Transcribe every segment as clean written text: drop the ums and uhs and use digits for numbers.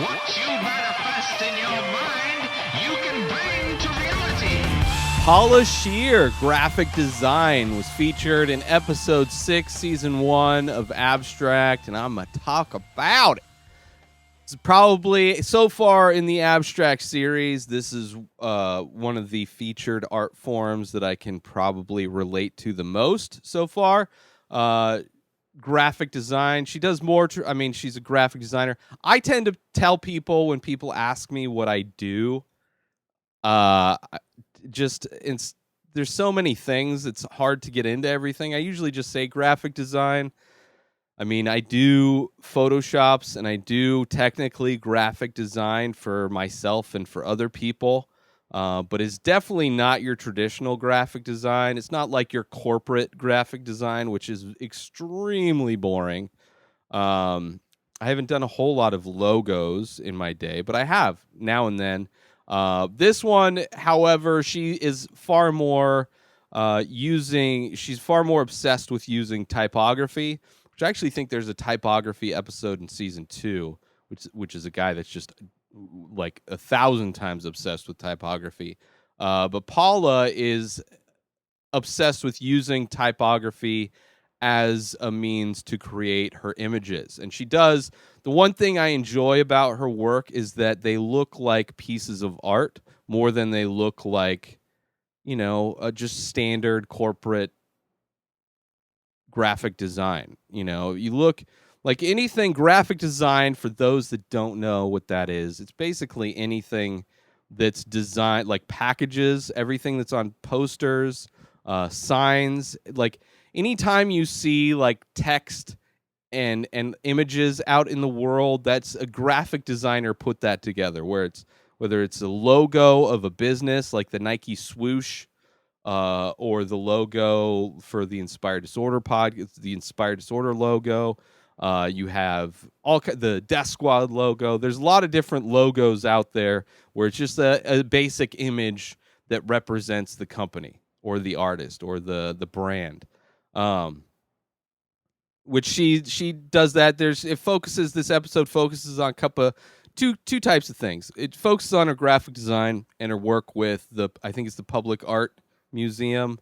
What you manifest in your mind, you can bring to reality. Paula Scher, graphic design, was featured in episode 6, season 1 of Abstract, and I'm going to talk about it. It's probably, so far in the Abstract series, this is one of the featured art forms that I can probably relate to the most so far. Graphic design. She does more. She's a graphic designer. I tend to tell people when people ask me what I do, there's so many things. It's hard to get into everything. I usually just say graphic design. I mean, I do Photoshops and I do technically graphic design for myself and for other people. But it's definitely not your traditional graphic design. It's not like your corporate graphic design, which is extremely boring. I haven't done a whole lot of logos in my day, but I have now and then. This one, however, she is far more she's far more obsessed with using typography, which I actually think there's a typography episode in season 2, which is a guy that's just like 1,000 times obsessed with typography. But Paula is obsessed with using typography as a means to create her images. And she does, the one thing I enjoy about her work is that they look like pieces of art more than they look like, just standard corporate graphic design. You look like anything graphic design, for those that don't know what that is, it's basically anything that's designed, like packages, everything that's on posters, signs. Like anytime you see like text and images out in the world, that's a graphic designer put that together, whether it's a logo of a business like the Nike swoosh, or the logo for the Inspired Disorder the Inspired Disorder logo. You have the Death Squad logo. There's a lot of different logos out there where it's just a basic image that represents the company or the artist or the brand. Which she does that. This episode focuses on two types of things. It focuses on her graphic design and her work with I think it's the Public Art Museum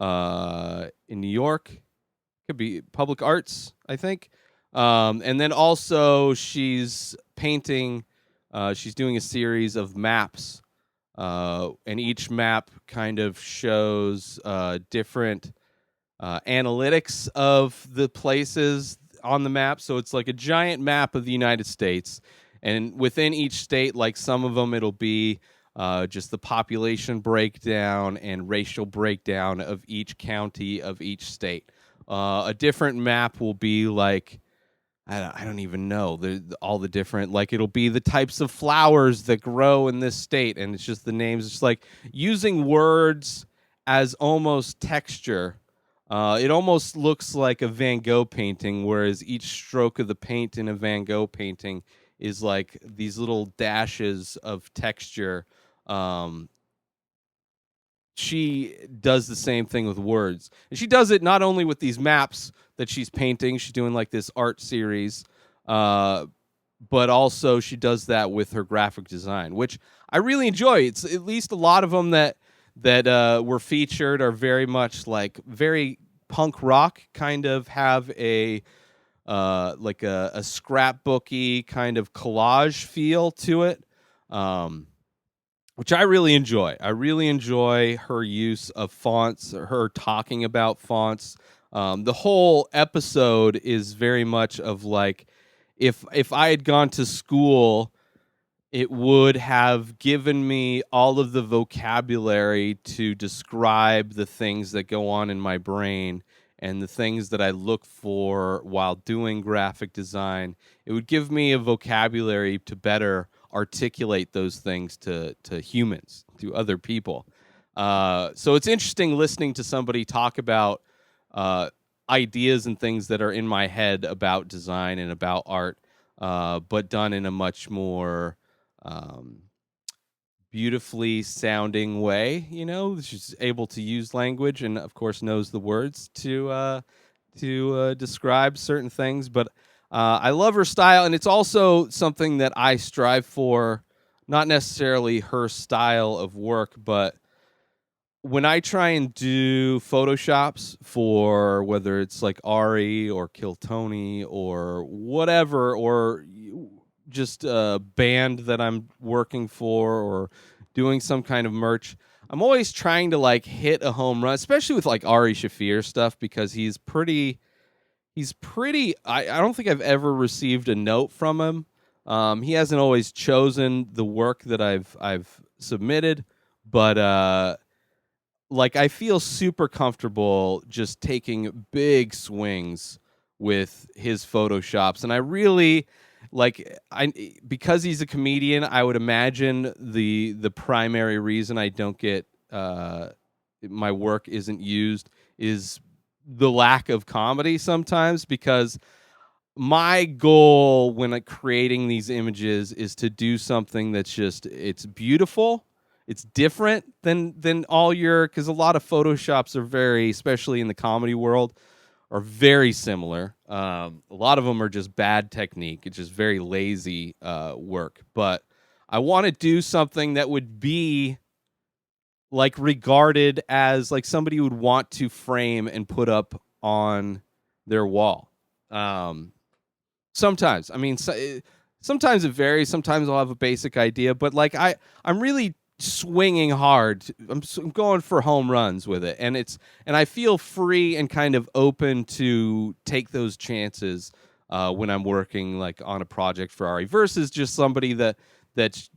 in New York. Could be Public Arts, I think. And then also she's painting, she's doing a series of maps, and each map kind of shows different analytics of the places on the map. So it's like a giant map of the United States, and within each state, like some of them, it'll be just the population breakdown and racial breakdown of each county of each state. A different map will be like, I don't even know, all the different, like it'll be the types of flowers that grow in this state, and it's just the names. It's like using words as almost texture. It almost looks like a Van Gogh painting, whereas each stroke of the paint in a Van Gogh painting is like these little dashes of texture. She does the same thing with words. And she does it not only with these maps that she's painting, she's doing like this art series, but also she does that with her graphic design, which I really enjoy. It's at least a lot of them that were featured are very much like very punk rock, kind of have a like a scrapbooky kind of collage feel to it, which I really enjoy. I really enjoy her use of fonts, her talking about fonts. The whole episode is very much of like, if I had gone to school, it would have given me all of the vocabulary to describe the things that go on in my brain and the things that I look for while doing graphic design. It would give me a vocabulary to better articulate those things to humans, to other people. So it's interesting listening to somebody talk about ideas and things that are in my head about design and about art, but done in a much more beautifully sounding way. She's able to use language and, of course, knows the words to describe certain things. But I love her style, and it's also something that I strive for. Not necessarily her style of work, but when I try and do photoshops for whether it's like Ari or Kill Tony or whatever, or just a band that I'm working for or doing some kind of merch, I'm always trying to like hit a home run, especially with like Ari Shafir stuff, because he's pretty I don't think I've ever received a note from him. He hasn't always chosen the work that I've submitted, but like I feel super comfortable just taking big swings with his photoshops, and I really like I because he's a comedian. I would imagine the primary reason I don't get my work isn't used is the lack of comedy sometimes, because my goal when creating these images is to do something that's just it's beautiful, it's different than all your, because a lot of photoshops are very, especially in the comedy world, are very similar. A lot of them are just bad technique. It's just very lazy work, but I want to do something that would be like regarded as like somebody would want to frame and put up on their wall. Sometimes, I mean, sometimes it varies. Sometimes I'll have a basic idea, but like I'm really swinging hard. I'm going for home runs with it, and I feel free and kind of open to take those chances when I'm working like on a project for Ari, versus just somebody that's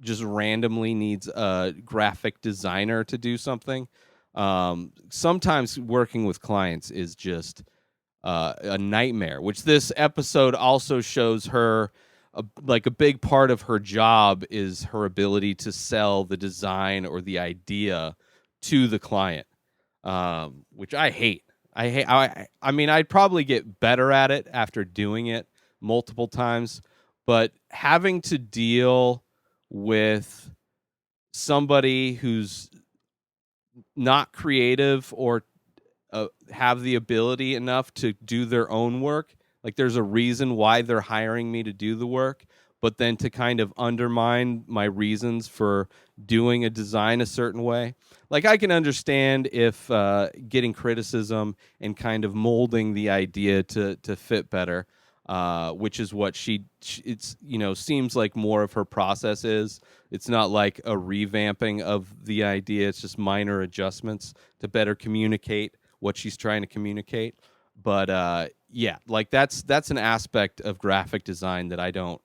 just randomly needs a graphic designer to do something. Sometimes working with clients is just a nightmare, which this episode also shows her. Like a big part of her job is her ability to sell the design or the idea to the client, which I hate. I mean, I'd probably get better at it after doing it multiple times, but having to deal with somebody who's not creative or have the ability enough to do their own work. Like there's a reason why they're hiring me to do the work, but then to kind of undermine my reasons for doing a design a certain way. Like I can understand if getting criticism and kind of molding the idea to fit better, which is what it's seems like more of her process is. It's not like a revamping of the idea. It's just minor adjustments to better communicate what she's trying to communicate. But yeah, like that's an aspect of graphic design that I don't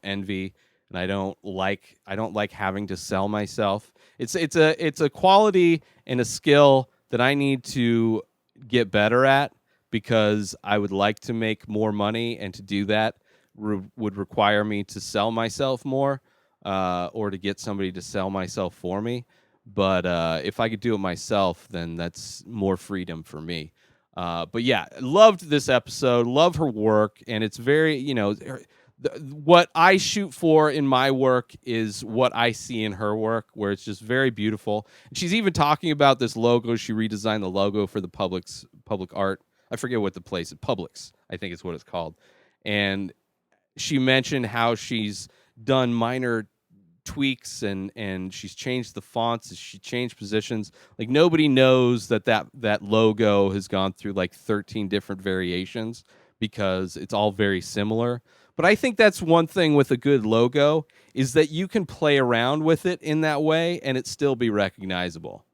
envy, and I don't like having to sell myself. It's a quality and a skill that I need to get better at, because I would like to make more money, and to do that would require me to sell myself more, or to get somebody to sell myself for me. But if I could do it myself, then that's more freedom for me. But yeah, loved this episode. Love her work, and it's very, what I shoot for in my work is what I see in her work, where it's just very beautiful. And she's even talking about this logo. She redesigned the logo for the public art. I forget what the place is. Publix, I think is what it's called. And she mentioned how she's done minor tweaks, and she's changed the fonts, she changed positions. Like nobody knows that logo has gone through like 13 different variations, because it's all very similar. But I think that's one thing with a good logo, is that you can play around with it in that way and it still be recognizable,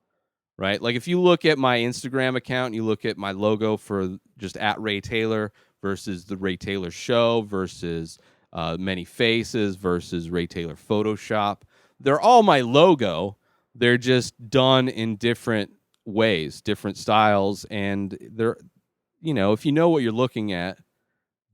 right? Like if you look at my Instagram account, you look at my logo for just at Ray Taylor versus the Ray Taylor Show versus Many Faces versus Ray Taylor Photoshop. They're all my logo. They're just done in different ways, different styles, and they're, if you know what you're looking at,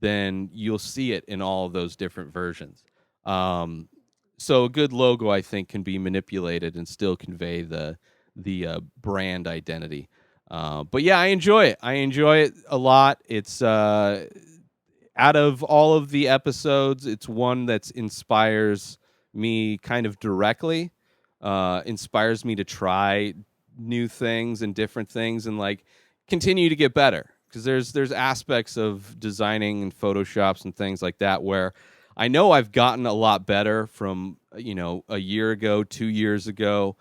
then you'll see it in all of those different versions. So a good logo, I think, can be manipulated and still convey the brand identity. But yeah, I enjoy it. I enjoy it a lot. It's out of all of the episodes, it's one that inspires me kind of directly, inspires me to try new things and different things, and like continue to get better. because there's aspects of designing and Photoshops and things like that where I know I've gotten a lot better from a year ago, 2 years ago,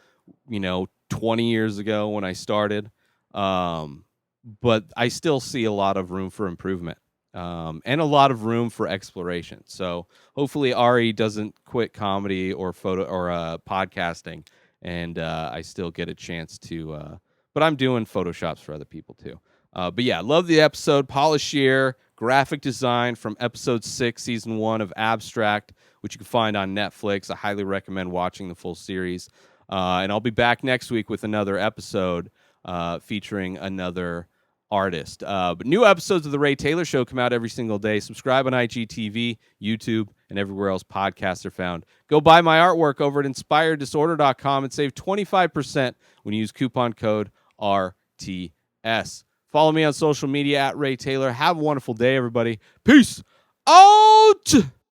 20 years ago when I started. But I still see a lot of room for improvement, and a lot of room for exploration. So hopefully Ari doesn't quit comedy or podcasting, and I still get a chance to. But I'm doing Photoshops for other people too. But yeah, love the episode. Paula Scher, graphic design from episode 6, season 1 of Abstract, which you can find on Netflix. I highly recommend watching the full series. And I'll be back next week with another episode featuring another artist. But new episodes of The Ray Taylor Show come out every single day. Subscribe on IGTV, YouTube, and everywhere else podcasts are found. Go buy my artwork over at inspireddisorder.com and save 25% when you use coupon code RTS. Follow me on social media at Ray Taylor. Have a wonderful day, everybody. Peace out!